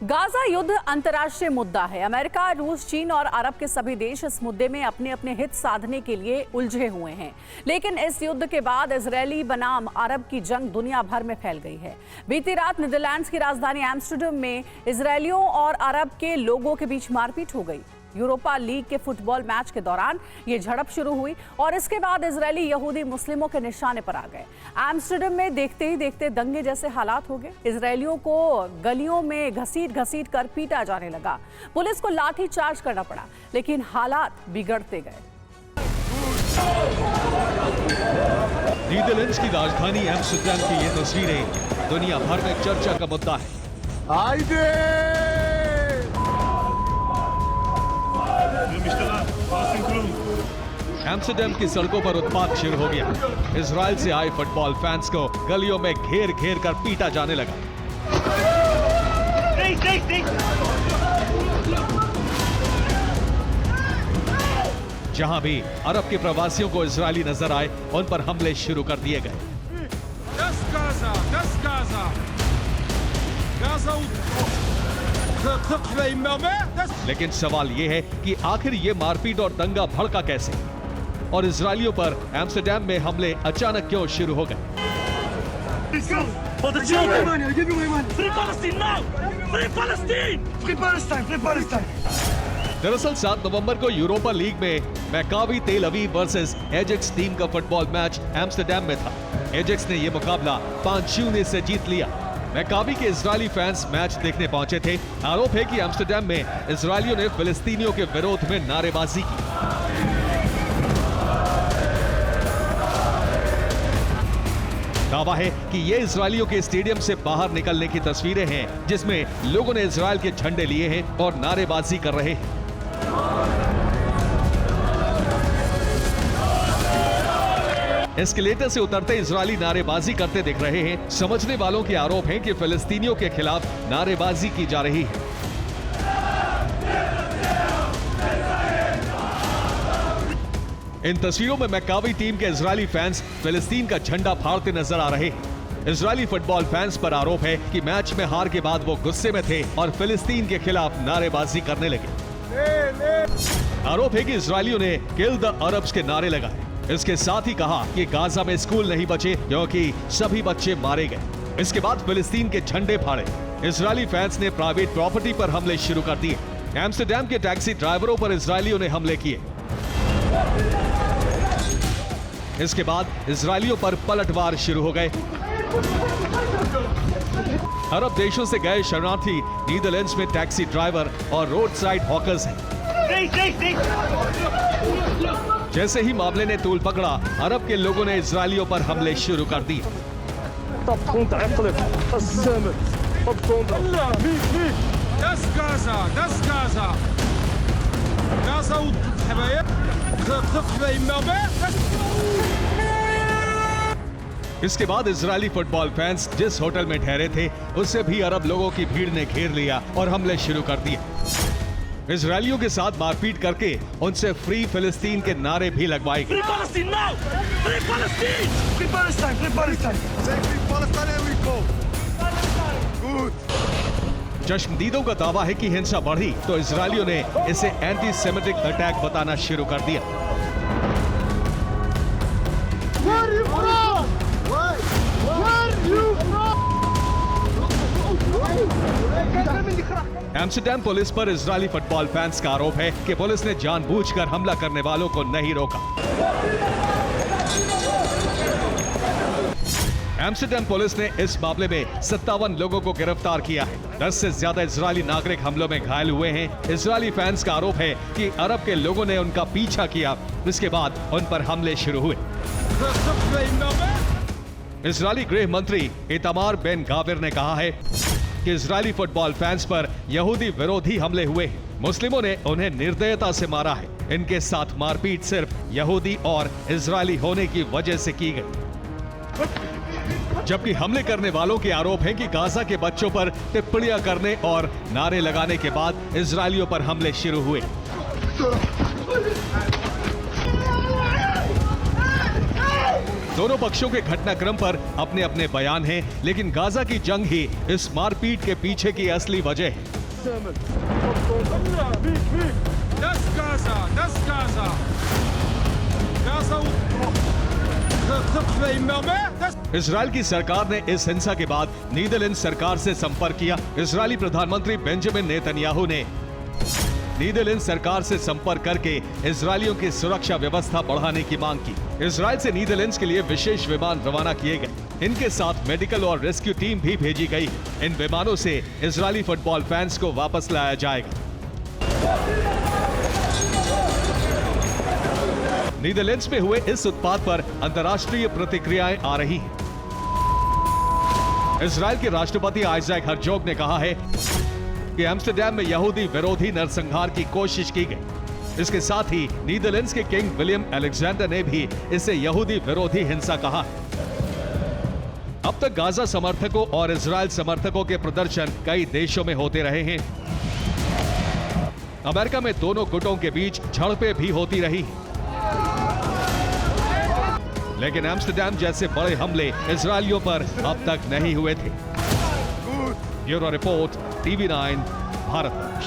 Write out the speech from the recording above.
Gaza युद्ध अंतर्राष्ट्रीय मुद्दा है। अमेरिका, रूस, चीन और अरब के सभी देश इस मुद्दे में अपने अपने हित साधने के लिए उलझे हुए हैं। लेकिन इस युद्ध के बाद इजरायली बनाम अरब की जंग दुनिया भर में फैल गई है। बीती रात नीदरलैंड्स की राजधानी एम्स्टर्डम में इजरायलियों और अरब के लोगों के बीच मारपीट हो गई। यूरोपा लीग के फुटबॉल मैच के दौरान ये झड़प शुरू हुई और इसके बाद इजरायली यहूदी मुस्लिमों के निशाने पर आ गए। एम्स्टर्डम में देखते ही देखते दंगे जैसे हालात हो गए। इजरायलियों को गलियों में घसीट कर पीटा जाने लगा। पुलिस को लाठी चार्ज करना पड़ा, लेकिन हालात बिगड़ते गए। नीदरलैंड्स की राजधानी एम्स्टर्डम की ये तस्वीरें दुनिया भर में चर्चा का मुद्दा है। एम्स्टर्डम की सड़कों पर उत्पात शुरू हो गया। इजराइल से आए फुटबॉल फैंस को गलियों में घेर घेर कर पीटा जाने लगा। जहां भी अरब के प्रवासियों को इजरायली नजर आए, उन पर हमले शुरू कर दिए गए। लेकिन सवाल ये है कि आखिर ये मारपीट और दंगा भड़का कैसे, और इजरायलियों पर एम्स्टर्डम में हमले अचानक क्यों शुरू हो गए? दरअसल 7 नवंबर को यूरोपा लीग में Maccabi Tel Aviv versus Ajax team का फुटबॉल मैच एम्स्टर्डम में था। एजेक्स ने यह मुकाबला 5-0 से जीत लिया। मैकाबी के इजरायली फैंस मैच देखने पहुंचे थे। आरोप है कि एम्स्टर्डम में इजरायलियों ने फिलिस्तीनियों के विरोध में नारेबाजी की। दावा है कि ये इजरायलियों के स्टेडियम से बाहर निकलने की तस्वीरें हैं, जिसमें लोगों ने इजरायल के झंडे लिए हैं और नारेबाजी कर रहे हैं। एस्केलेटर से उतरते इजरायली नारेबाजी करते दिख रहे हैं। समझने वालों के आरोप हैं कि फिलिस्तीनियों के खिलाफ नारेबाजी की जा रही है। इन तस्वीरों में मैकाबी टीम के इजरायली फैंस फिलिस्तीन का झंडा फाड़ते नजर आ रहे हैं। इजरायली फुटबॉल फैंस पर आरोप है कि मैच में हार के बाद वो गुस्से में थे और फिलिस्तीन के खिलाफ नारेबाजी करने लगे। आरोप है कि इजरायलियों ने किल द अरब्स के नारे लगाए। इसके साथ ही कहा कि गाजा में स्कूल नहीं बचे क्योंकि सभी बच्चे मारे गए। इसके बाद फिलिस्तीन के झंडे फाड़े। इजरायली फैंस ने प्राइवेट प्रॉपर्टी पर हमले शुरू कर दिए। एम्स्टर्डम के टैक्सी ड्राइवरों पर इजरायलियों ने हमले किए। इसके बाद इजरायलियों पर पलटवार शुरू हो गए। अरब देशों से गए शरणार्थी नीदरलैंड्स में टैक्सी ड्राइवर और रोड साइड हॉकर्स हैं। जैसे ही मामले ने तूल पकड़ा, अरब के लोगों ने इजरायलियों पर हमले शुरू कर दिए। इसके बाद इजरायली फुटबॉल फैंस जिस होटल में ठहरे थे, उससे भी अरब लोगों की भीड़ ने घेर लिया और हमले शुरू कर दिए। इजरायलियों के साथ मारपीट करके उनसे फ्री फिलिस्तीन के नारे भी लगवाए गए। जश्नदीदों का दावा है कि हिंसा बढ़ी तो इजरायलियों ने इसे एंटी सेमिटिक अटैक बताना शुरू कर दिया। एम्स्टर्डम पुलिस पर इजरायली फुटबॉल फैंस का आरोप है कि पुलिस ने जानबूझकर हमला करने वालों को नहीं रोका। एम्स्टर्डम पुलिस ने इस मामले में 57 लोगों को गिरफ्तार किया है। 10 से ज्यादा इजरायली नागरिक हमलों में घायल हुए हैं। इजरायली फैंस का आरोप है कि अरब के लोगों ने उनका पीछा किया, इसके बाद उन पर हमले शुरू हुए। इजरायली गृह मंत्री इतामार बेन गाविर ने कहा है कि इजरायली फुटबॉल फैंस पर यहूदी विरोधी हमले हुए हैं। मुस्लिमों ने उन्हें निर्दयता से मारा है। इनके साथ मारपीट सिर्फ यहूदी और इजरायली होने की वजह से की गई। जबकि हमले करने वालों के आरोप हैं कि गाजा के बच्चों पर टिप्पणियां करने और नारे लगाने के बाद इजरायलियों पर हमले शुरू हुए। दोनों पक्षों के घटनाक्रम पर अपने अपने बयान हैं, लेकिन गाजा की जंग ही इस मारपीट के पीछे की असली वजह है। Das Gaza. इजराइल की सरकार ने इस हिंसा के बाद नीदरलैंड सरकार से संपर्क किया। इजरायली प्रधानमंत्री बेंजामिन नेतन्याहू ने नीदरलैंड सरकार से संपर्क करके इजरायलियों की सुरक्षा व्यवस्था बढ़ाने की मांग की। इजराइल से नीदरलैंड्स के लिए विशेष विमान रवाना किए गए। इनके साथ मेडिकल और रेस्क्यू टीम भी भेजी गई। इन विमानों से इजरायली फुटबॉल फैंस को वापस लाया जाएगा। नीदरलैंड्स में हुए इस उत्पात पर अंतर्राष्ट्रीय प्रतिक्रियाएं आ रही हैं। इजराइल के राष्ट्रपति आइजैक हर्जोग ने कहा है कि एम्स्टरडैम में यहूदी विरोधी नरसंहार की कोशिश की गई। इसके साथ ही नीदरलैंड्स के किंग विलियम अलेक्जेंडर ने भी इसे यहूदी विरोधी हिंसा कहा है। अब तक गाजा समर्थकों और इजराइल समर्थकों के प्रदर्शन कई देशों में होते रहे हैं। अमेरिका में दोनों गुटों के बीच झड़पें भी होती रही, लेकिन एम्स्टरडैम जैसे बड़े हमले इजरायलियों पर अब तक नहीं हुए थे। Bureau report, TV9, Bharatvarsh.